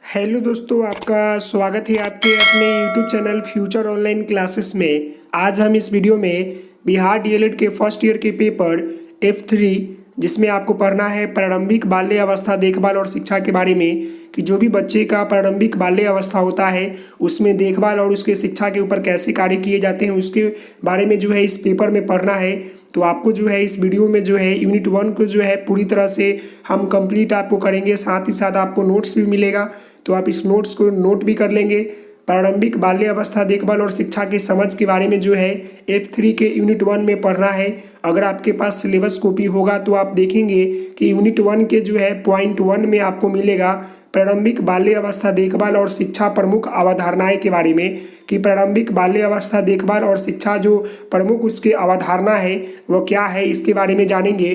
Hello दोस्तों, आपका स्वागत है आपके अपने YouTube channel future online classes में। आज हम इस वीडियो में बिहार डीएलएड के फर्स्ट ईयर के पेपर F3 जिसमें आपको पढ़ना है प्रारंभिक बाल्य अवस्था देखभाल और शिक्षा के बारे में कि जो भी बच्चे का प्रारंभिक बाल्य अवस्था होता है उसमें देखभाल और उसके शिक्षा के ऊपर कैसे कार्य किए जाते हैं उसके बारे में जो है इस पेपर में पढ़ना है। तो आपको जो है इस वीडियो में जो है यूनिट 1 को जो है पूरी तरह से हम कंप्लीट आपको करेंगे, साथ ही साथ आपको नोट्स भी मिलेगा। तो आप इस नोट्स को नोट भी कर लेंगे। प्रारंभिक बाल्य अवस्था देखभाल और शिक्षा की समझ के बारे में जो है F3 के यूनिट 1 में पढ़ना है। अगर आपके पास सिलेबस कॉपी होगा तो आप देखेंगे कि यूनिट 1 के जो है पॉइंट 1 में आपको मिलेगा प्रारंभिक बाल्य अवस्था देखभाल और शिक्षा प्रमुख अवधारणाएं के बारे में कि प्रारंभिक बाल्य अवस्था देखभाल और शिक्षा जो प्रमुख उसके अवधारणा है वो क्या है, इसके बारे में जानेंगे।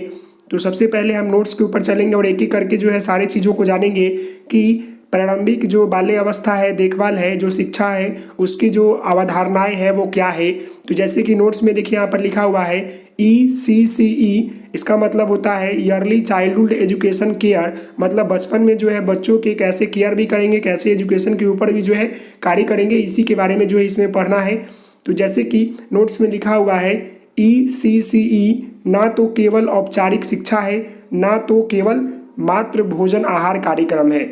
तो सबसे पहले हम नोट्स के ऊपर चलेंगे और एक एक करके जो है सारी चीज़ों को जानेंगे कि प्रारंभिक जो बाल्य अवस्था है देखभाल है जो शिक्षा है उसकी जो अवधारणाएं है वो क्या है। तो जैसे कि नोट्स में देखिए यहाँ पर लिखा हुआ है ECCE, इसका मतलब होता है ईयरली चाइल्डहुड एजुकेशन केयर, मतलब बचपन में जो है बच्चों के कैसे केयर भी करेंगे, कैसे एजुकेशन के ऊपर भी जो है कार्य करेंगे, इसी के बारे में जो है इसमें पढ़ना है। तो जैसे कि नोट्स में लिखा हुआ है ECCE ना तो केवल औपचारिक शिक्षा है ना तो केवल मात्र भोजन आहार कार्यक्रम है।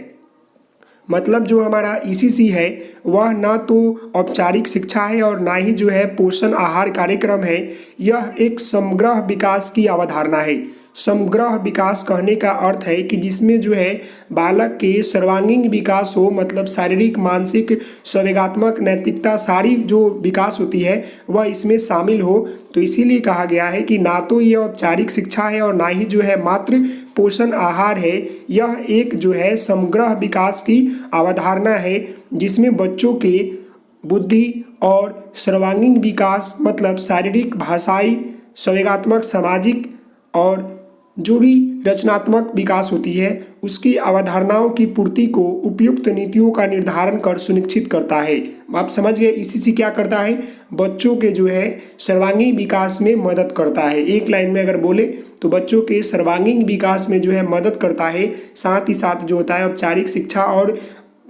मतलब जो हमारा ECC है वह ना तो औपचारिक शिक्षा है और ना ही जो है पोषण आहार कार्यक्रम है। यह एक समग्र विकास की अवधारणा है। समग्र विकास कहने का अर्थ है कि जिसमें जो है बालक के सर्वांगीण विकास हो, मतलब शारीरिक, मानसिक, संवेगात्मक, नैतिकता, सारी जो विकास होती है वह इसमें शामिल हो। तो इसीलिए कहा गया है कि ना तो ये औपचारिक शिक्षा है और ना ही जो है मात्र पोषण आहार है। यह एक जो है समग्र विकास की अवधारणा है जिसमें बच्चों के बुद्धि और सर्वांगीण विकास, मतलब शारीरिक, भाषाई, संवेगात्मक, सामाजिक और जो भी रचनात्मक विकास होती है उसकी अवधारणाओं की पूर्ति को उपयुक्त नीतियों का निर्धारण कर सुनिश्चित करता है। आप समझ गए ECC क्या करता है, बच्चों के जो है सर्वांगीण विकास में मदद करता है। एक लाइन में अगर बोले तो बच्चों के सर्वांगीण विकास में जो है मदद करता है, साथ ही साथ जो होता है औपचारिक शिक्षा और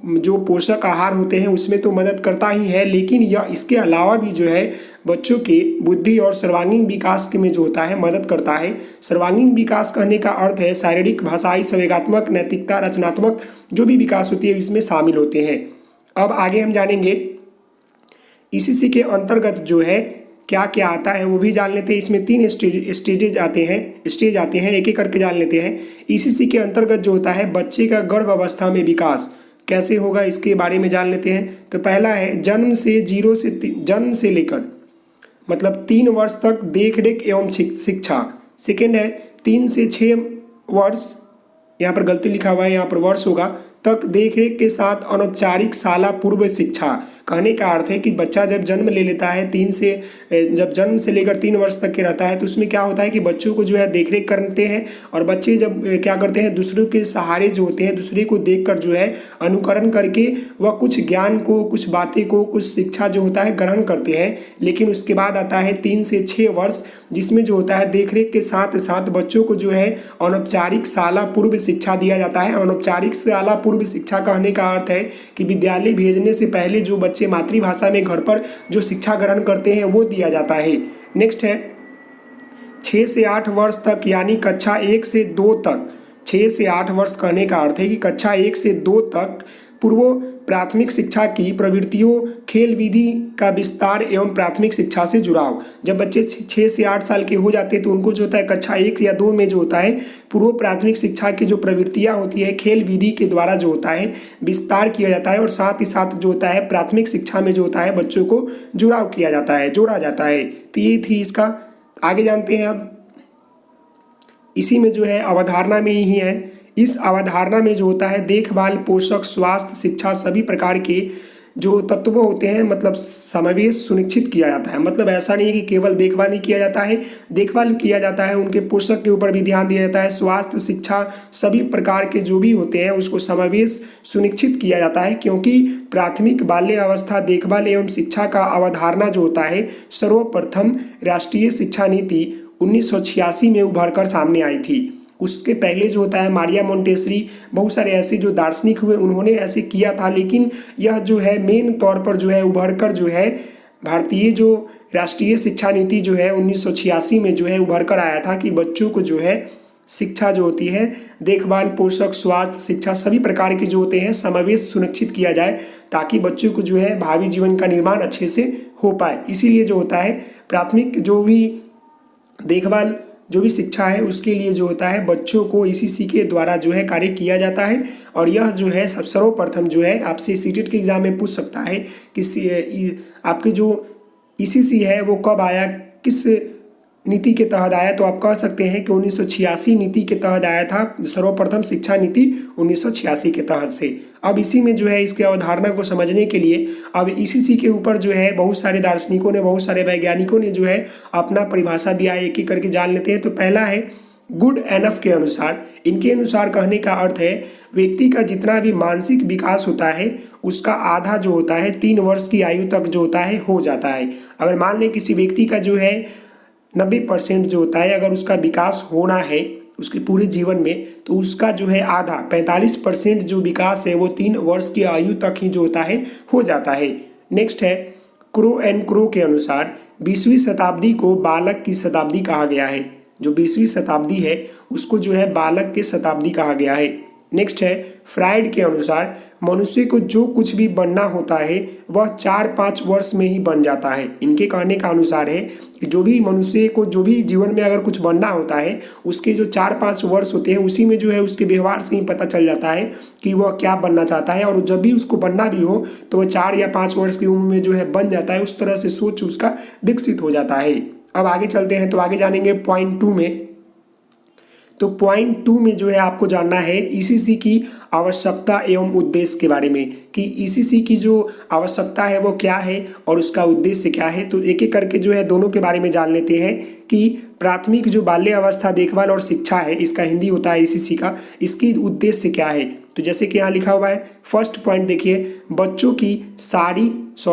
जो पोषक आहार होते हैं उसमें तो मदद करता ही है, लेकिन यह इसके अलावा भी जो है बच्चों के बुद्धि और सर्वांगीण विकास के में जो होता है मदद करता है। सर्वांगीण विकास कहने का अर्थ है शारीरिक, भाषाई, संवेगात्मक, नैतिकता, रचनात्मक जो भी विकास होती है इसमें शामिल होते हैं। अब आगे हम जानेंगे ECC के अंतर्गत जो है क्या क्या आता है वो भी जान लेते हैं। इसमें 3 स्टेज आते हैं, एक एक करके जान लेते हैं। ECC के अंतर्गत जो होता है बच्चे का गर्भ अवस्था में विकास कैसे होगा इसके बारे में जान लेते हैं। तो पहला है जन्म से लेकर मतलब 3 वर्ष तक देखरेख एवं शिक्षा। सेकेंड है 3 से 6 वर्ष, यहाँ पर गलती लिखा हुआ है, यहाँ पर वर्ष होगा, तक देखरेख के साथ अनौपचारिक शाला पूर्व शिक्षा। कहने का अर्थ है कि बच्चा जब जन्म ले लेता है जब जन्म से लेकर 3 वर्ष तक के रहता है तो उसमें क्या होता है कि बच्चों को जो है देखरेख करते हैं और बच्चे जब क्या करते हैं दूसरों के सहारे जो होते हैं, दूसरे को देखकर जो है अनुकरण करके वह कुछ ज्ञान को, कुछ बातें को, कुछ शिक्षा जो होता है ग्रहण करते हैं। लेकिन उसके बाद आता है 3 से 6 वर्ष जिसमें जो होता है देखरेख के साथ साथ बच्चों को जो है अनौपचारिक शाला पूर्व शिक्षा दिया जाता है। अनौपचारिक शाला पूर्व शिक्षा कहने का अर्थ है कि विद्यालय भेजने से पहले जो बच्चे मातृभाषा में घर पर जो शिक्षा ग्रहण करते हैं वो दिया जाता है। नेक्स्ट है 6 से 8 वर्ष तक यानी कक्षा 1 से 2 तक। 6 से 8 वर्ष कहने का अर्थ है कि कक्षा 1 से 2 तक पूर्व प्राथमिक शिक्षा की प्रवृत्तियों, खेल विधि का विस्तार एवं प्राथमिक शिक्षा से जुड़ाव। जब बच्चे 6 से 8 साल के हो जाते हैं तो उनको जो होता है कक्षा 1 या 2 में जो होता है पूर्व प्राथमिक शिक्षा की जो प्रवृत्तियां होती है खेल विधि के द्वारा जो होता है विस्तार किया जाता है और साथ ही साथ जो होता है प्राथमिक शिक्षा में जो होता है बच्चों को जुड़ाव किया जाता है, जोड़ा जाता है। तो ये थी इसका। आगे जानते हैं अब इसी में जो है अवधारणा में ही है। इस अवधारणा में जो होता है देखभाल, पोषक, स्वास्थ्य, शिक्षा सभी प्रकार के जो तत्व होते हैं मतलब समावेश सुनिश्चित किया जाता है। मतलब ऐसा नहीं है कि केवल देखभाल नहीं किया जाता है, देखभाल किया जाता है, उनके पोषक के ऊपर भी ध्यान दिया जाता है, स्वास्थ्य, शिक्षा सभी प्रकार के जो भी होते हैं उसको समावेश सुनिश्चित किया जाता है। क्योंकि प्राथमिक बाल्य अवस्था देखभाल एवं शिक्षा का अवधारणा जो होता है सर्वप्रथम राष्ट्रीय शिक्षा नीति 1986 में उभर कर सामने आई थी। उसके पहले जो होता है मारिया मोंटेसरी, बहुत सारे ऐसे जो दार्शनिक हुए उन्होंने ऐसे किया था। लेकिन यह जो है मेन तौर पर जो है उभर कर जो है भारतीय जो राष्ट्रीय शिक्षा नीति जो है 1986 में जो है उभर कर आया था कि बच्चों को जो है शिक्षा जो होती है देखभाल, पोषक, स्वास्थ्य, शिक्षा सभी प्रकार के जो होते हैं समावेश सुनिश्चित किया जाए ताकि बच्चों को जो है भावी जीवन का निर्माण अच्छे से हो पाए। इसीलिए जो होता है प्राथमिक जो भी देखभाल जो भी शिक्षा है उसके लिए जो होता है बच्चों को ईसीसी के द्वारा जो है कार्य किया जाता है। और यह जो है सर्वप्रथम जो है आपसे सीटेट के एग्जाम में पूछ सकता है कि आपके जो ईसीसी है वो कब आया, किस नीति के तहत आया। तो आप कह सकते हैं कि 1986 नीति के तहत आया था, सर्वप्रथम शिक्षा नीति 1986 के तहत से। अब इसी में जो है इसके अवधारणा को समझने के लिए अब ईसीसी के ऊपर जो है बहुत सारे दार्शनिकों ने, बहुत सारे वैज्ञानिकों ने जो है अपना परिभाषा दिया है, एक एक करके जान लेते हैं। तो पहला है गुड एनफ के अनुसार, इनके अनुसार कहने का अर्थ है व्यक्ति का जितना भी मानसिक विकास होता है उसका आधा जो होता है 3 वर्ष की आयु तक जो होता है हो जाता है। अगर मान लें किसी व्यक्ति का जो है 90% जो होता है अगर उसका विकास होना है उसके पूरे जीवन में, तो उसका जो है आधा 45% जो विकास है वो 3 वर्ष की आयु तक ही जो होता है हो जाता है। नेक्स्ट है क्रो एंड क्रो के अनुसार 20वीं शताब्दी को बालक की शताब्दी कहा गया है। जो 20वीं शताब्दी है उसको जो है बालक के शताब्दी कहा गया है। नेक्स्ट है फ्राइड के अनुसार मनुष्य को जो कुछ भी बनना होता है वह 4-5 वर्ष में ही बन जाता है। इनके कहने का अनुसार है कि जो भी मनुष्य को जो भी जीवन में अगर कुछ बनना होता है उसके जो 4-5 वर्ष होते हैं उसी में जो है उसके व्यवहार से ही पता चल जाता है कि वह क्या बनना चाहता है। और जब भी उसको बनना भी हो तो वह 4 या 5 वर्ष की उम्र में जो है बन जाता है। उस तरह से सोच उसका विकसित हो जाता है। अब आगे चलते हैं तो आगे जानेंगे पॉइंट 2 में। तो पॉइंट 2 में जो है आपको जानना है ईसीसी की आवश्यकता एवं उद्देश्य के बारे में कि ईसीसी की जो आवश्यकता है वो क्या है और उसका उद्देश्य क्या है। तो एक एक करके जो है दोनों के बारे में जान लेते हैं कि प्राथमिक जो बाल्य अवस्था देखभाल और शिक्षा है, इसका हिंदी होता है ईसीसी का, इसकी उद्देश्य क्या है। तो जैसे कि यहाँ लिखा हुआ है फर्स्ट पॉइंट देखिए, बच्चों की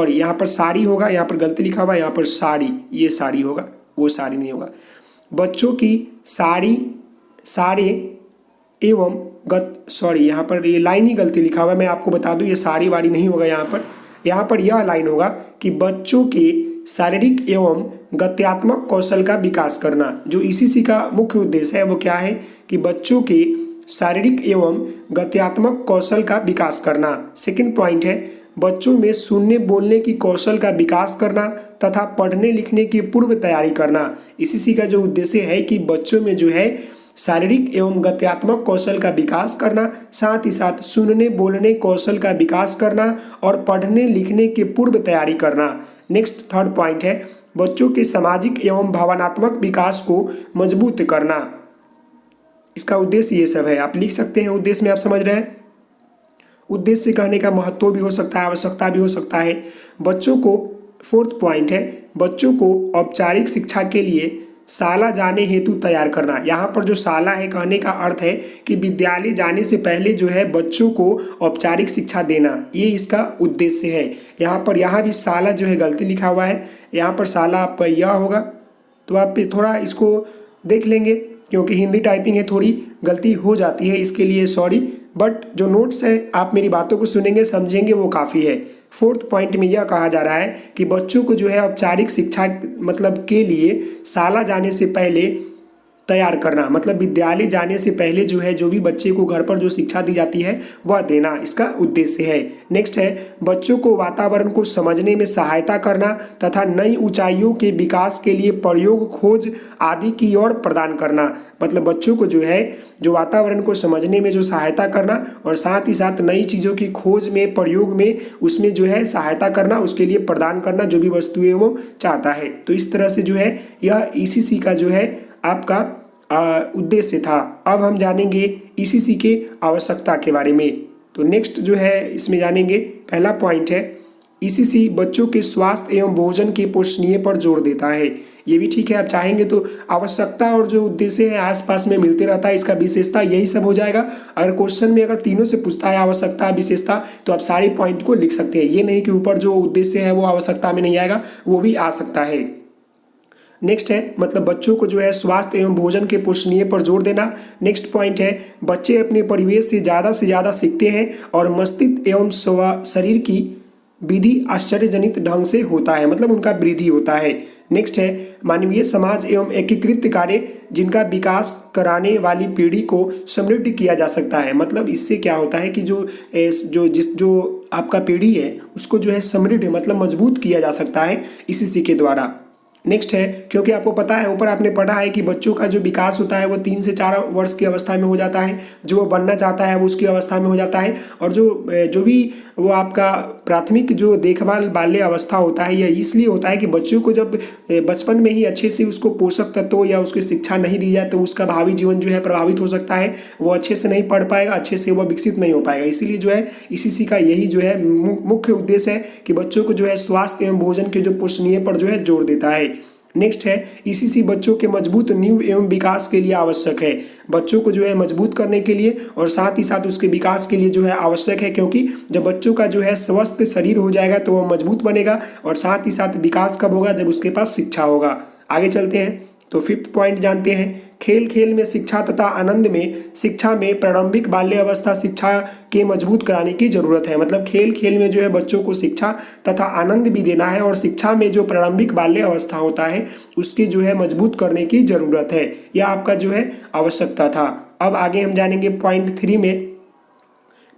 यहाँ पर साड़ी होगा, यहाँ पर गलती लिखा हुआ है, यहाँ पर साड़ी, ये साड़ी होगा, वो साड़ी नहीं होगा। बच्चों की सारे एवं यहाँ पर ये लाइन ही गलती लिखा हुआ है, मैं आपको बता दूं ये साड़ी वाड़ी नहीं होगा। यहाँ पर यह लाइन होगा कि बच्चों के शारीरिक एवं गत्यात्मक कौशल का विकास करना। जो ईसीसी का मुख्य उद्देश्य है वो क्या है कि बच्चों के शारीरिक एवं गत्यात्मक कौशल का विकास करना। सेकंड पॉइंट है बच्चों में सुनने बोलने की कौशल का विकास करना तथा पढ़ने लिखने की पूर्व तैयारी करना। ईसीसी का जो उद्देश्य है कि बच्चों में जो है शारीरिक एवं गत्यात्मक कौशल का विकास करना, साथ ही साथ सुनने बोलने कौशल का विकास करना और पढ़ने लिखने की पूर्व तैयारी करना। नेक्स्ट थर्ड पॉइंट है बच्चों के सामाजिक एवं भावनात्मक विकास को मजबूत करना। इसका उद्देश्य ये सब है, आप लिख सकते हैं उद्देश्य में, आप समझ रहे हैं। उद्देश्य कहने का महत्व भी हो सकता है, आवश्यकता भी हो सकता है। बच्चों को फोर्थ पॉइंट है बच्चों को औपचारिक शिक्षा के लिए शाला जाने हेतु तैयार करना। यहाँ पर जो शाला है कहने का अर्थ है कि विद्यालय जाने से पहले जो है बच्चों को औपचारिक शिक्षा देना, ये इसका उद्देश्य है। यहाँ भी शाला जो है गलती लिखा हुआ है, यहाँ पर शाला आपका यह होगा, तो आप थोड़ा इसको देख लेंगे क्योंकि हिंदी टाइपिंग है, थोड़ी गलती हो जाती है, इसके लिए सॉरी। बट जो नोट्स है आप मेरी बातों को सुनेंगे समझेंगे वो काफ़ी है। फोर्थ पॉइंट में यह कहा जा रहा है कि बच्चों को जो है औपचारिक शिक्षा मतलब के लिए शाला जाने से पहले तैयार करना, मतलब विद्यालय जाने से पहले जो है जो भी बच्चे को घर पर जो शिक्षा दी जाती है वह देना, इसका उद्देश्य है। नेक्स्ट है बच्चों को वातावरण को समझने में सहायता करना तथा नई ऊंचाइयों के विकास के लिए प्रयोग, खोज आदि की ओर प्रदान करना। मतलब बच्चों को जो है जो वातावरण को समझने में जो सहायता करना और साथ ही साथ नई चीज़ों की खोज में, प्रयोग में, उसमें जो है सहायता करना, उसके लिए प्रदान करना जो भी वस्तुएं वो चाहता है। तो इस तरह से जो है यह ईसीसी का जो है आपका उद्देश्य था। अब हम जानेंगे ईसीसी के आवश्यकता के बारे में। तो नेक्स्ट जो है इसमें जानेंगे, पहला पॉइंट है ईसीसी बच्चों के स्वास्थ्य एवं भोजन के पोषणीय पर जोर देता है। ये भी ठीक है, आप चाहेंगे तो आवश्यकता और जो उद्देश्य है आसपास में मिलते रहता है, इसका विशेषता यही सब हो जाएगा। अगर क्वेश्चन में अगर तीनों से पूछता है आवश्यकता विशेषता तो आप सारे पॉइंट को लिख सकते हैं। ये नहीं कि ऊपर जो उद्देश्य है वो आवश्यकता में नहीं आएगा, वो भी आ सकता है। नेक्स्ट है मतलब बच्चों को जो है स्वास्थ्य एवं भोजन के पोषणीय पर जोर देना। नेक्स्ट पॉइंट है बच्चे अपने परिवेश से ज़्यादा सीखते हैं और मस्तिष्क एवं शरीर की वृद्धि आश्चर्यजनित ढंग से होता है, मतलब उनका वृद्धि होता है। नेक्स्ट है मानवीय समाज एवं एकीकृत कार्य जिनका विकास कराने वाली पीढ़ी को समृद्ध किया जा सकता है। मतलब इससे क्या होता है कि जो आपका पीढ़ी है उसको जो है समृद्ध मतलब मजबूत किया जा सकता है इसी के द्वारा। नेक्स्ट है क्योंकि आपको पता है ऊपर आपने पढ़ा है कि बच्चों का जो विकास होता है वो 3 से 4 वर्ष की अवस्था में हो जाता है, जो वो बनना चाहता है वो उसकी अवस्था में हो जाता है। और जो भी वो आपका प्राथमिक जो देखभाल बाल्य अवस्था होता है यह इसलिए होता है कि बच्चों को जब बचपन में ही अच्छे से उसको पोषक तत्व या उसकी शिक्षा नहीं दी जाए तो उसका भावी जीवन जो है प्रभावित हो सकता है, वो अच्छे से नहीं पढ़ पाएगा, अच्छे से वो विकसित नहीं हो पाएगा। इसीलिए जो है इसी का यही जो है मुख्य उद्देश्य है कि बच्चों को जो है स्वास्थ्य एवं भोजन के जो पोषणीय पर जो है जोर देता है। नेक्स्ट है ईसीसी बच्चों के मजबूत नींव एवं विकास के लिए आवश्यक है। बच्चों को जो है मजबूत करने के लिए और साथ ही साथ उसके विकास के लिए जो है आवश्यक है, क्योंकि जब बच्चों का जो है स्वस्थ शरीर हो जाएगा तो वह मजबूत बनेगा और साथ ही साथ विकास कब होगा, जब उसके पास शिक्षा होगा। आगे चलते हैं तो 5th पॉइंट जानते हैं खेल खेल में शिक्षा तथा आनंद में शिक्षा में प्रारंभिक बाल्य अवस्था शिक्षा के मजबूत कराने की जरूरत है। मतलब खेल खेल में जो है बच्चों को शिक्षा तथा आनंद भी देना है और शिक्षा में जो प्रारंभिक बाल्य अवस्था होता है उसकी जो है मजबूत करने की जरूरत है, यह आपका जो है आवश्यकता था। अब आगे हम जानेंगे पॉइंट 3 में।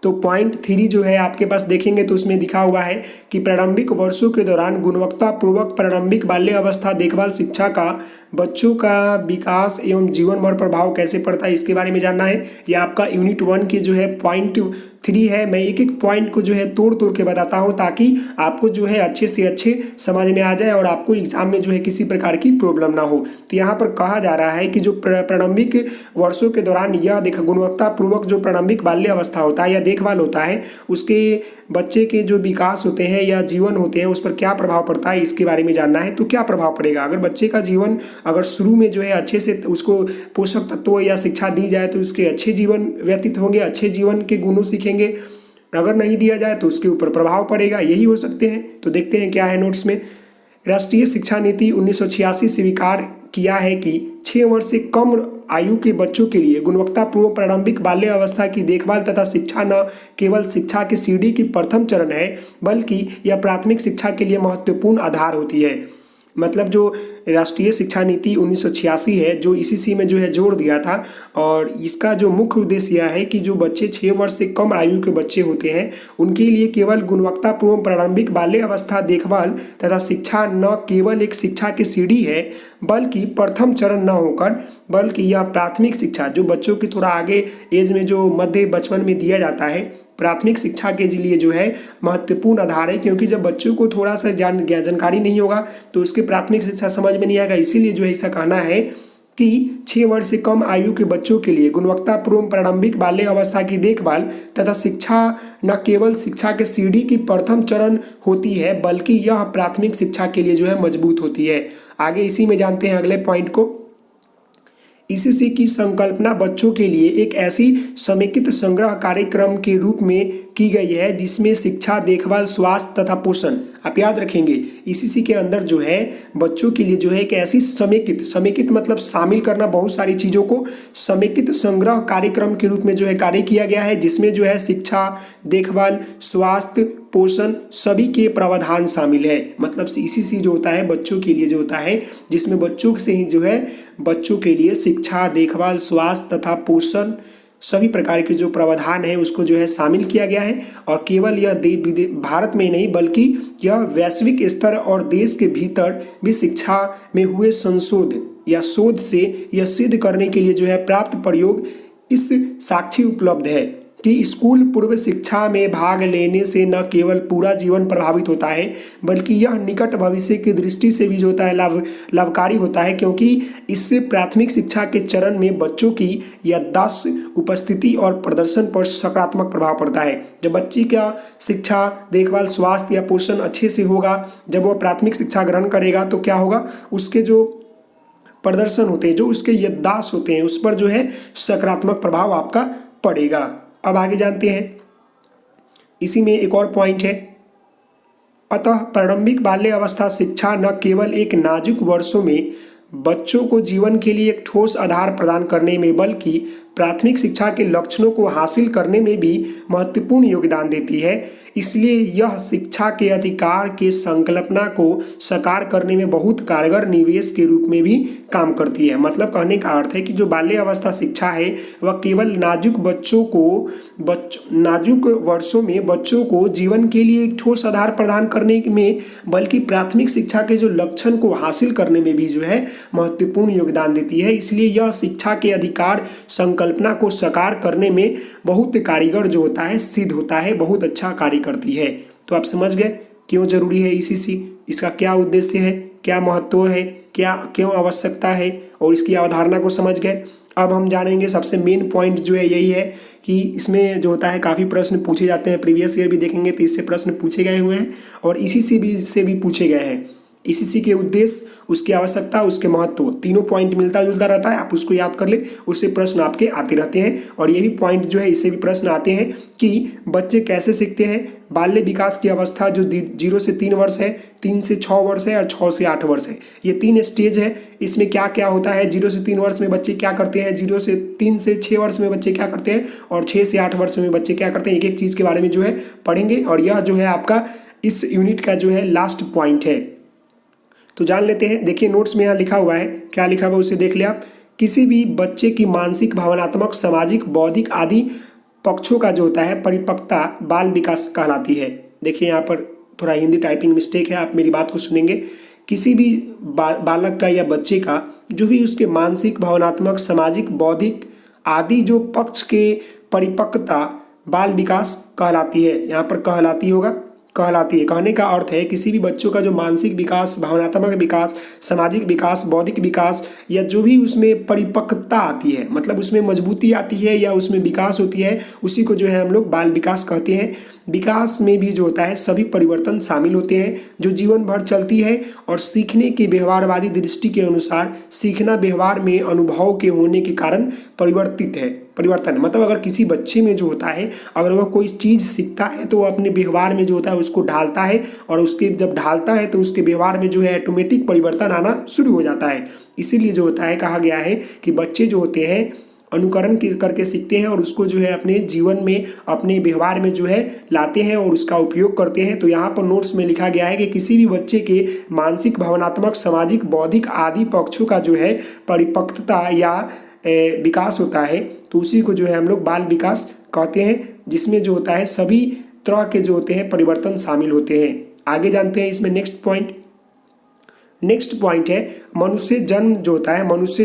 तो पॉइंट 3 जो है आपके पास देखेंगे तो उसमें दिखा हुआ है कि प्रारंभिक वर्षों के दौरान गुणवत्तापूर्वक प्रारंभिक बाल्य अवस्था देखभाल शिक्षा का बच्चों का विकास एवं जीवन भर प्रभाव कैसे पड़ता है इसके बारे में जानना है। यह आपका यूनिट 1 की जो है पॉइंट 3 है। मैं एक एक पॉइंट को जो है तोड़ तोड़ के बताता हूँ ताकि आपको जो है अच्छे से अच्छे समझ में आ जाए और आपको एग्जाम में जो है किसी प्रकार की प्रॉब्लम ना हो। तो यहाँ पर कहा जा रहा है कि जो प्रारंभिक वर्षों के दौरान यह गुणवत्तापूर्वक जो प्रारंभिक बाल्य अवस्था होता है या देखभाल होता है उसके बच्चे के जो विकास होते हैं या जीवन होते हैं उस पर क्या प्रभाव पड़ता है इसके बारे में जानना है। तो क्या प्रभाव पड़ेगा अगर बच्चे का जीवन अगर शुरू में जो है अच्छे से उसको पोषक तत्व या शिक्षा दी जाए तो उसके अच्छे जीवन व्यतीत होंगे, अच्छे जीवन के गुणों सीखेंगे। अगर नहीं दिया जाए तो उसके ऊपर प्रभाव पड़ेगा, यही हो सकते हैं। तो देखते हैं क्या है नोट्स में। राष्ट्रीय शिक्षा नीति 1986 स्वीकार किया है कि 6 वर्ष से कम आयु के बच्चों के लिए गुणवत्तापूर्ण प्रारंभिक बाल्य अवस्था की देखभाल तथा शिक्षा न केवल शिक्षा की सीढ़ी की प्रथम चरण है बल्कि यह प्राथमिक शिक्षा के लिए महत्वपूर्ण आधार होती है। मतलब जो राष्ट्रीय शिक्षा नीति 1986 है जो ईसीसी में जो है जोड़ दिया था और इसका जो मुख्य उद्देश्य यह है कि जो बच्चे 6 वर्ष से कम आयु के बच्चे होते हैं उनके लिए केवल गुणवत्तापूर्ण प्रारंभिक बाल्य अवस्था देखभाल तथा शिक्षा न केवल एक शिक्षा की सीढ़ी है बल्कि प्रथम चरण न होकर बल्कि यह प्राथमिक शिक्षा जो बच्चों की थोड़ा आगे एज में जो मध्य बचपन में दिया जाता है प्राथमिक शिक्षा के लिए जो है महत्वपूर्ण आधार है। क्योंकि जब बच्चों को थोड़ा सा जानकारी नहीं होगा तो उसके प्राथमिक शिक्षा समझ में नहीं आएगा। इसीलिए जो है ऐसा कहना है कि 6 वर्ष से कम आयु के बच्चों के लिए गुणवत्तापूर्ण प्रारंभिक बाल्य अवस्था की देखभाल तथा शिक्षा न केवल शिक्षा के सीढ़ी की प्रथम चरण होती है बल्कि यह प्राथमिक शिक्षा के लिए जो है मजबूत होती है। आगे इसी में जानते हैं अगले पॉइंट को। ईसीसी की संकल्पना बच्चों के लिए एक ऐसी समेकित संग्रह कार्यक्रम के रूप में की गई है जिसमें शिक्षा देखभाल स्वास्थ्य तथा पोषण, आप याद रखेंगे ईसीसी के अंदर जो है बच्चों के लिए जो है एक ऐसी समेकित मतलब शामिल करना बहुत सारी चीज़ों को समेकित संग्रह कार्यक्रम के रूप में जो है कार्य किया गया है जिसमें जो है शिक्षा देखभाल स्वास्थ्य पोषण सभी के प्रावधान शामिल है। मतलब ईसीसी जो होता है बच्चों के लिए जो होता है जिसमें बच्चों से ही जो है बच्चों के लिए शिक्षा देखभाल स्वास्थ्य तथा पोषण सभी प्रकार के जो प्रावधान है उसको जो है शामिल किया गया है। और केवल यह भारत में नहीं बल्कि यह वैश्विक स्तर और देश के भीतर भी शिक्षा में हुए संशोध या शोध से यह सिद्ध करने के लिए जो है प्राप्त प्रयोग इस साक्षी उपलब्ध है कि स्कूल पूर्व शिक्षा में भाग लेने से न केवल पूरा जीवन प्रभावित होता है बल्कि यह निकट भविष्य की दृष्टि से भी जो होता है लाभकारी होता है। क्योंकि इससे प्राथमिक शिक्षा के चरण में बच्चों की याददाश्त उपस्थिति और प्रदर्शन पर सकारात्मक प्रभाव पड़ता है। जब बच्ची का शिक्षा देखभाल स्वास्थ्य या पोषण अच्छे से होगा, जब वह प्राथमिक शिक्षा ग्रहण करेगा तो क्या होगा, उसके जो प्रदर्शन होते हैं जो उसके याददाश्त होते हैं उस पर जो है सकारात्मक प्रभाव आपका पड़ेगा। अब आगे जानते हैं इसी में एक और पॉइंट है। अतः प्रारंभिक बाल्य अवस्था शिक्षा न केवल एक नाजुक वर्षों में बच्चों को जीवन के लिए एक ठोस आधार प्रदान करने में बल्कि प्राथमिक शिक्षा के लक्ष्यों को हासिल करने में भी महत्वपूर्ण योगदान देती है। इसलिए यह शिक्षा के अधिकार के संकल्पना को साकार करने में बहुत कारगर निवेश के रूप में भी काम करती है। मतलब कहने का अर्थ है कि जो बाल्यावस्था शिक्षा है वह केवल नाजुक वर्षों में बच्चों को जीवन के लिए एक ठोस आधार प्रदान करने में बल्कि प्राथमिक शिक्षा के जो लक्ष्य को हासिल करने में भी जो है महत्वपूर्ण योगदान देती है। इसलिए यह शिक्षा के अधिकार संकल्पना को साकार करने में बहुत कारीगर जो होता है सिद्ध होता है, बहुत अच्छा कार्य करती है। तो आप समझ गए क्यों जरूरी है ईसीसी, इसका क्या उद्देश्य है, क्या महत्व है, क्या क्यों आवश्यकता है, और इसकी अवधारणा को समझ गए। अब हम जानेंगे सबसे मेन पॉइंट जो है यही है कि इसमें जो होता है काफ़ी प्रश्न पूछे जाते हैं, प्रीवियस ईयर भी देखेंगे तो इससे प्रश्न पूछे गए हुए हैं और इसी से भी पूछे गए हैं। ईसीसी के उद्देश्य, उसकी आवश्यकता, उसके महत्व, तीनों पॉइंट मिलता जुलता रहता है। आप उसको याद कर ले, उससे प्रश्न आपके आते रहते हैं। और ये भी पॉइंट जो है इससे भी प्रश्न आते हैं कि बच्चे कैसे सीखते हैं। बाल्य विकास की अवस्था जो 0 से 3 वर्ष है, 3 से 6 वर्ष है और 6 से 8 वर्ष है, ये 3 स्टेज है। इसमें क्या क्या होता है, 0 से 3 वर्ष में बच्चे क्या करते हैं, 3 से 6 वर्ष में बच्चे क्या करते हैं और 6 से 8 वर्ष में बच्चे क्या करते हैं, एक एक चीज़ के बारे में जो है पढ़ेंगे। और यह जो है आपका इस यूनिट का जो है लास्ट पॉइंट है। तो जान लेते हैं। देखिए नोट्स में यहाँ लिखा हुआ है, क्या लिखा हुआ है उसे देख ले आप। किसी भी बच्चे की मानसिक, भावनात्मक, सामाजिक, बौद्धिक आदि पक्षों का जो होता है परिपक्वता बाल विकास कहलाती है। देखिए यहाँ पर थोड़ा हिंदी टाइपिंग मिस्टेक है, आप मेरी बात को सुनेंगे। किसी भी बालक का या बच्चे का जो भी उसके मानसिक, भावनात्मक, सामाजिक, बौद्धिक आदि जो पक्ष के परिपक्वता बाल विकास कहलाती है। यहाँ पर कहलाती होगा, कहलाती है कहने का अर्थ है किसी भी बच्चों का जो मानसिक विकास, भावनात्मक विकास, सामाजिक विकास, बौद्धिक विकास या जो भी उसमें परिपक्वता आती है, मतलब उसमें मजबूती आती है या उसमें विकास होती है, उसी को जो है हम लोग बाल विकास कहते हैं। विकास में भी जो होता है सभी परिवर्तन शामिल होते हैं जो जीवन भर चलती है और सीखने की व्यवहारवादी दृष्टि के अनुसार सीखना व्यवहार में अनुभव के होने के कारण परिवर्तन मतलब अगर किसी बच्चे में जो होता है, अगर वह कोई चीज़ सीखता है तो वह अपने व्यवहार में जो होता है उसको ढालता है और उसके जब ढालता है तो उसके व्यवहार में जो है ऑटोमेटिक परिवर्तन आना शुरू हो जाता है। इसीलिए जो होता है कहा गया है कि बच्चे जो होते हैं अनुकरण करके सीखते हैं और उसको जो है अपने जीवन में, अपने व्यवहार में जो है लाते हैं और उसका उपयोग करते हैं। तो यहाँ पर नोट्स में लिखा गया है कि किसी भी बच्चे के मानसिक, भावनात्मक, सामाजिक, बौद्धिक आदि पक्षों का जो है परिपक्वता या विकास होता है तो उसी को जो है हम लोग बाल विकास कहते हैं, जिसमें जो होता है सभी तरह के जो होते हैं परिवर्तन शामिल होते हैं। आगे जानते हैं इसमें नेक्स्ट पॉइंट है मनुष्य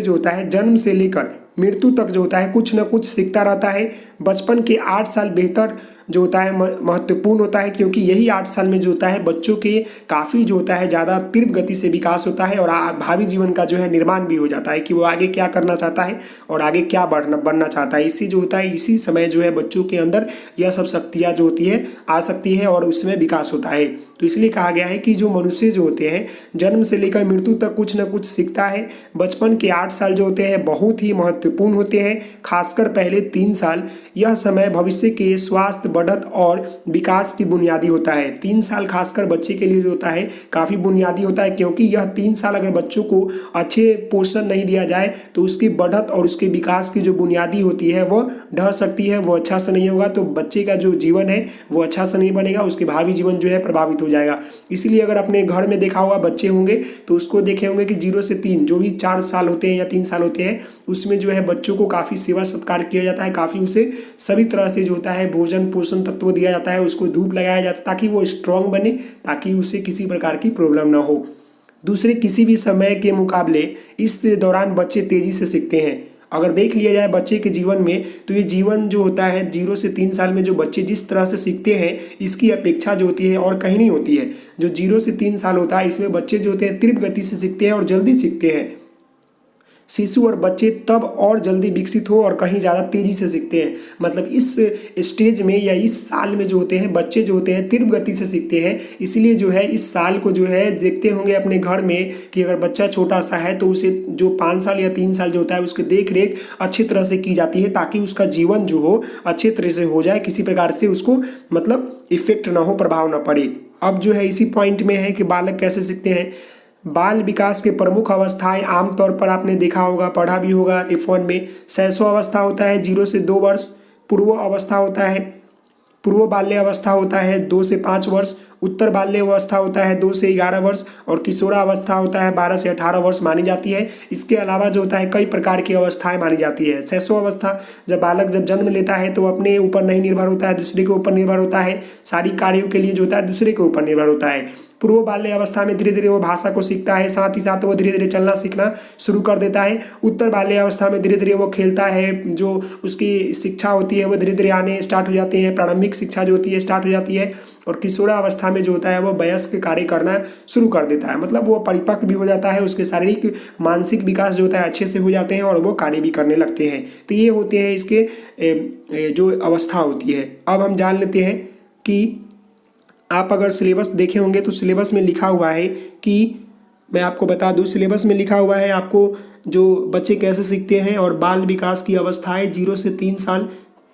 जो होता है जन्म से लेकर मृत्यु तक जो होता है कुछ न कुछ सीखता रहता है। बचपन के 8 साल बेहतर जो होता है महत्वपूर्ण होता है, क्योंकि यही 8 साल में जो होता है बच्चों के काफ़ी जो होता है ज़्यादा तीव्र गति से विकास होता है और भावी जीवन का जो है निर्माण भी हो जाता है कि वो आगे क्या करना चाहता है और आगे क्या बनना चाहता है। इसी जो होता है इसी समय जो है बच्चों के अंदर यह सब शक्तियाँ जो होती है आ सकती है और उसमें विकास होता है। तो इसलिए कहा गया है कि जो मनुष्य जो होते हैं जन्म से लेकर मृत्यु तक कुछ न कुछ सीखता है। बचपन के 8 साल जो होते हैं बहुत ही महत्वपूर्ण होते हैं, खासकर पहले 3 साल। यह समय भविष्य के स्वास्थ्य, बढ़त और विकास की बुनियादी होता है। 3 साल खासकर बच्चे के लिए जो होता है काफ़ी बुनियादी होता है, क्योंकि यह 3 साल अगर बच्चों को अच्छे पोषण नहीं दिया जाए तो उसकी बढ़त और उसके विकास की जो बुनियादी होती है वो ढह सकती है, वो अच्छा से नहीं होगा। तो बच्चे का जो जीवन है वो अच्छा से नहीं बनेगा, उसके भावी जीवन जो है प्रभावित हो जाएगा। इसलिए अगर अपने घर में देखा हुआ बच्चे होंगे तो उसको देखे होंगे कि 0 से 3 जो भी 4 साल होते हैं या 3 साल होते हैं उसमें जो है बच्चों को काफ़ी सेवा सत्कार किया जाता है, काफ़ी उसे सभी तरह से जो होता है भोजन पोषण तत्व दिया जाता है, उसको धूप लगाया जाता है ताकि वो स्ट्रांग बने, ताकि उसे किसी प्रकार की प्रॉब्लम ना हो। दूसरे किसी भी समय के मुकाबले इस दौरान बच्चे तेज़ी से सीखते हैं। अगर देख लिया जाए बच्चे के जीवन में तो ये जीवन जो होता है 0 से 3 साल में जो बच्चे जिस तरह से सीखते हैं इसकी अपेक्षा जो होती है और कहीं नहीं होती है। जो 0 से 3 साल होता है इसमें बच्चे जो होते हैं तीव्र गति से सीखते हैं और जल्दी सीखते हैं। शिशु और बच्चे तब और जल्दी विकसित हो और कहीं ज़्यादा तेज़ी से सीखते हैं। मतलब इस स्टेज में या इस साल में जो होते हैं बच्चे जो होते हैं तीव्र गति से सीखते हैं। इसलिए जो है इस साल को जो है देखते होंगे अपने घर में कि अगर बच्चा छोटा सा है तो उसे जो 5 साल या 3 साल जो होता है उसकी देख रेख अच्छी तरह से की जाती है ताकि उसका जीवन जो हो अच्छे तरह से हो जाए, किसी प्रकार से उसको मतलब इफेक्ट ना हो, प्रभाव ना पड़े। अब जो है इसी पॉइंट में है कि बालक कैसे सीखते हैं। बाल विकास के प्रमुख अवस्थाएं आमतौर पर आपने देखा होगा, पढ़ा भी होगा F1 में। शैशव अवस्था होता है 0 से 2 वर्ष, पूर्व अवस्था होता है, पूर्व बाल्य अवस्था होता है 2 से 5 वर्ष, उत्तर बाल्य अवस्था होता है 2 से 11 वर्ष और किशोरावस्था होता है 12 से 18 वर्ष मानी जाती है। इसके अलावा जो होता है कई प्रकार की अवस्थाएं मानी जाती है। शैशव अवस्था, जब बालक जब जन्म लेता है तो अपने ऊपर नहीं निर्भर होता है, दूसरे के ऊपर निर्भर होता है, सारी कार्यों के लिए जो होता है दूसरे के ऊपर निर्भर होता है। पूर्व बाल्य अवस्था में धीरे धीरे वो भाषा को सीखता है, साथ ही साथ वो धीरे धीरे चलना सीखना शुरू कर देता है। उत्तर बाल्य अवस्था में धीरे धीरे वो खेलता है, जो उसकी शिक्षा होती है वो धीरे धीरे आने स्टार्ट हो जाती है, प्रारंभिक शिक्षा जो होती है स्टार्ट हो जाती है। और किशोरावस्था में जो होता है वो वयस्क कार्य करना शुरू कर देता है, मतलब वो परिपक्व भी हो जाता है, उसके शारीरिक मानसिक विकास जो होता है अच्छे से हो जाते हैं और वो कार्य भी करने लगते हैं। तो ये होते हैं इसके जो अवस्था होती है। अब हम जान लेते हैं कि आप अगर सिलेबस देखे होंगे तो सिलेबस में लिखा हुआ है कि, मैं आपको बता दूं, सिलेबस में लिखा हुआ है आपको जो बच्चे कैसे सीखते हैं और बाल विकास की अवस्थाएं 0 से 3 साल,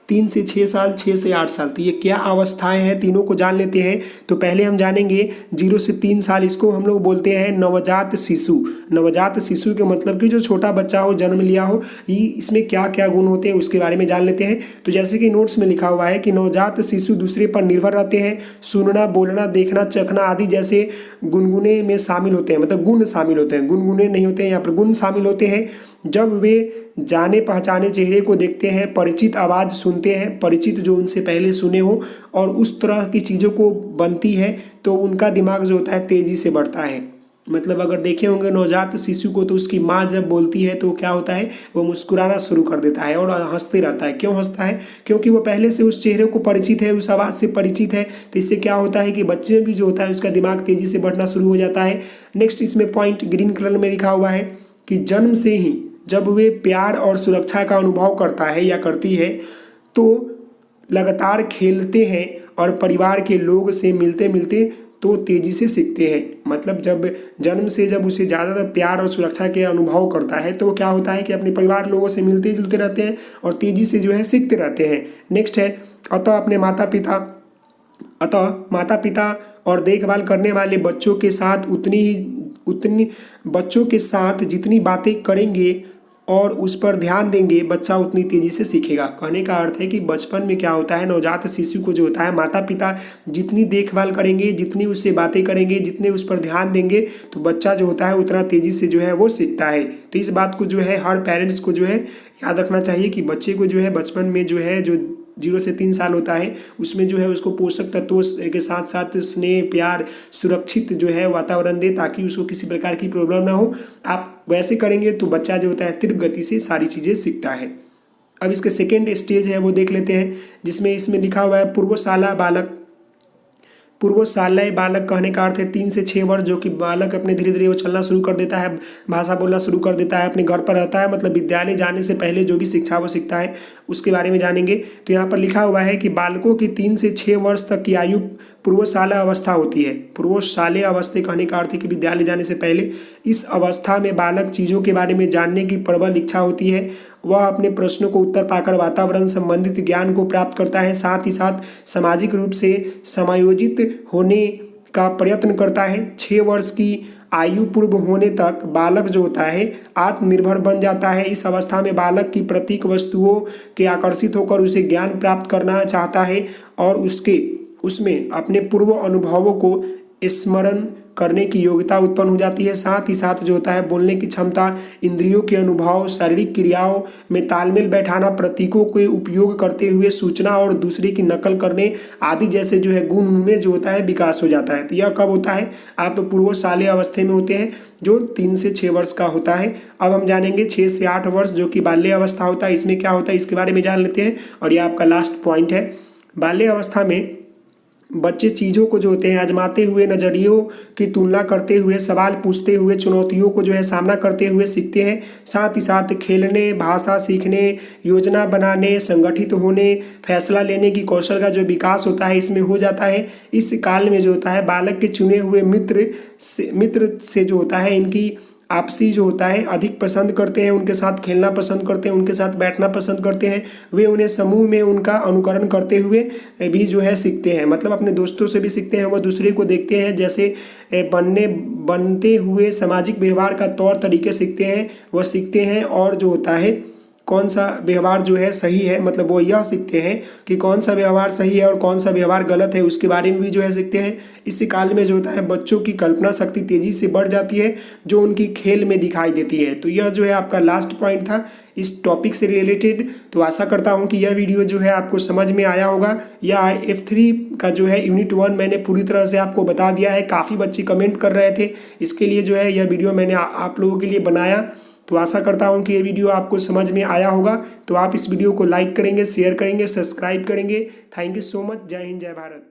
3 से 6 साल, 6 से 8 साल। तो ये क्या अवस्थाएं हैं तीनों को जान लेते हैं। तो पहले हम जानेंगे 0 से 3 साल, इसको हम लोग बोलते हैं नवजात शिशु। नवजात शिशु के मतलब कि जो छोटा बच्चा हो, जन्म लिया हो, इसमें क्या क्या गुण होते हैं उसके बारे में जान लेते हैं। तो जैसे कि नोट्स में लिखा हुआ है कि नवजात शिशु दूसरे पर निर्भर रहते हैं, सुनना, बोलना, देखना, चखना आदि जैसे गुनगुने में शामिल होते हैं, मतलब गुण शामिल होते हैं, गुनगुने नहीं होते हैं, यहाँ पर गुण शामिल होते हैं। जब वे जाने पहचाने चेहरे को देखते हैं, परिचित आवाज़ सुनते हैं, परिचित जो उनसे पहले सुने हो और उस तरह की चीज़ों को बनती है, तो उनका दिमाग जो होता है तेज़ी से बढ़ता है। मतलब अगर देखे होंगे नवजात शिशु को, तो उसकी माँ जब बोलती है तो क्या होता है, वो मुस्कुराना शुरू कर देता है और हंसते रहता है। क्यों हंसता है? क्योंकि वो पहले से उस चेहरे को परिचित है, उस आवाज़ से परिचित है। तो इससे क्या होता है कि बच्चे में भी जो होता है उसका दिमाग तेज़ी से बढ़ना शुरू हो जाता है। नेक्स्ट इसमें पॉइंट ग्रीन कलर में लिखा हुआ है कि जन्म से ही जब वे प्यार और सुरक्षा का अनुभव करता है या करती है, तो लगातार खेलते हैं और परिवार के लोग से मिलते मिलते तो तेज़ी से सीखते हैं। मतलब जब जन्म से जब उसे ज़्यादातर प्यार और सुरक्षा के अनुभव करता है तो क्या होता है कि अपने परिवार लोगों से मिलते जुलते रहते हैं और तेज़ी से जो है सीखते रहते हैं। नेक्स्ट है अतः माता पिता और देखभाल करने वाले बच्चों के साथ उतनी बच्चों के साथ जितनी बातें करेंगे और उस पर ध्यान देंगे, बच्चा उतनी तेज़ी से सीखेगा। कहने का अर्थ है कि बचपन में क्या होता है, नवजात शिशु को जो होता है माता पिता जितनी देखभाल करेंगे, जितनी उससे बातें करेंगे, जितने उस पर ध्यान देंगे, तो बच्चा जो होता है उतना तेज़ी से जो है वो सीखता है। तो इस बात को जो है हर पेरेंट्स को जो है याद रखना चाहिए कि बच्चे को जो है बचपन में जो है जो 0 से 3 साल होता है उसमें जो है उसको पोषक तत्वों के साथ साथ स्नेह, प्यार, सुरक्षित जो है वातावरण दे, ताकि उसको किसी प्रकार की प्रॉब्लम ना हो। आप वैसे करेंगे तो बच्चा जो होता है तीव्र गति से सारी चीज़ें सीखता है। अब इसके सेकेंड स्टेज है वो देख लेते हैं, जिसमें इसमें लिखा हुआ है पूर्वशालय बालक कहने का अर्थ है 3 से 6 वर्ष, जो कि बालक अपने धीरे धीरे वो चलना शुरू कर देता है, भाषा बोलना शुरू कर देता है, अपने घर पर रहता है, मतलब विद्यालय जाने से पहले जो भी शिक्षा वो सीखता है उसके बारे में जानेंगे। तो यहाँ पर लिखा हुआ है कि बालकों की 3 से 6 वर्ष तक की आयु पूर्वशाला अवस्था होती है। पूर्वशालेय अवस्था कहने का अर्थ है कि विद्यालय जाने से पहले इस अवस्था में बालक चीज़ों के बारे में जानने की प्रबल इच्छा होती है। वह अपने प्रश्नों को उत्तर पाकर वातावरण संबंधित ज्ञान को प्राप्त करता है, साथ ही साथ सामाजिक रूप से समायोजित होने का प्रयत्न करता है। 6 वर्ष की आयु पूर्व होने तक बालक जो होता है आत्मनिर्भर बन जाता है। इस अवस्था में बालक की प्रतीक वस्तुओं के आकर्षित होकर उसे ज्ञान प्राप्त करना चाहता है और उसमें अपने पूर्व अनुभवों को स्मरण करने की योग्यता उत्पन्न हो जाती है। साथ ही साथ जो होता है बोलने की क्षमता, इंद्रियों के अनुभव, शारीरिक क्रियाओं में तालमेल बैठाना, प्रतीकों के उपयोग करते हुए सूचना और दूसरे की नकल करने आदि जैसे जो है गुण में जो होता है विकास हो जाता है। तो यह कब होता है? आप पूर्वशालेय अवस्था में होते हैं जो 3 से 6 वर्ष का होता है। अब हम जानेंगे 6 से 8 वर्ष जो कि बाल्य अवस्था होता है। इसमें क्या होता है इसके बारे में जान लेते हैं और यह आपका लास्ट पॉइंट है। बाल्य अवस्था में बच्चे चीज़ों को जो होते हैं आजमाते हुए, नज़रियों की तुलना करते हुए, सवाल पूछते हुए, चुनौतियों को जो है सामना करते हुए सीखते हैं। साथ ही साथ खेलने, भाषा सीखने, योजना बनाने, संगठित होने, फैसला लेने की कौशल का जो विकास होता है इसमें हो जाता है। इस काल में जो होता है बालक के चुने हुए मित्र से जो होता है इनकी आपसी जो होता है अधिक पसंद करते हैं, उनके साथ खेलना पसंद करते हैं, उनके साथ बैठना पसंद करते हैं। वे उन्हें समूह में उनका अनुकरण करते हुए भी जो है सीखते हैं, मतलब अपने दोस्तों से भी सीखते हैं। वह दूसरे को देखते हैं जैसे बनते हुए सामाजिक व्यवहार का तौर तरीके सीखते हैं, वह सीखते हैं। और जो होता है कौन सा व्यवहार जो है सही है, मतलब वो यह सीखते हैं कि कौन सा व्यवहार सही है और कौन सा व्यवहार गलत है, उसके बारे में भी जो है सीखते हैं। इसी काल में जो होता है बच्चों की कल्पना शक्ति तेजी से बढ़ जाती है, जो उनकी खेल में दिखाई देती है। तो यह जो है आपका लास्ट पॉइंट था इस टॉपिक से रिलेटेड। तो आशा करता हूँ कि यह वीडियो जो है आपको समझ में आया होगा। यह F3 का जो है यूनिट 1 मैंने पूरी तरह से आपको बता दिया है। काफ़ी बच्चे कमेंट कर रहे थे, इसके लिए जो है यह वीडियो मैंने आप लोगों के लिए बनाया। तो आशा करता हूँ कि ये वीडियो आपको समझ में आया होगा। तो आप इस वीडियो को लाइक करेंगे, शेयर करेंगे, सब्सक्राइब करेंगे। Thank you so much. जय हिंद, जय भारत।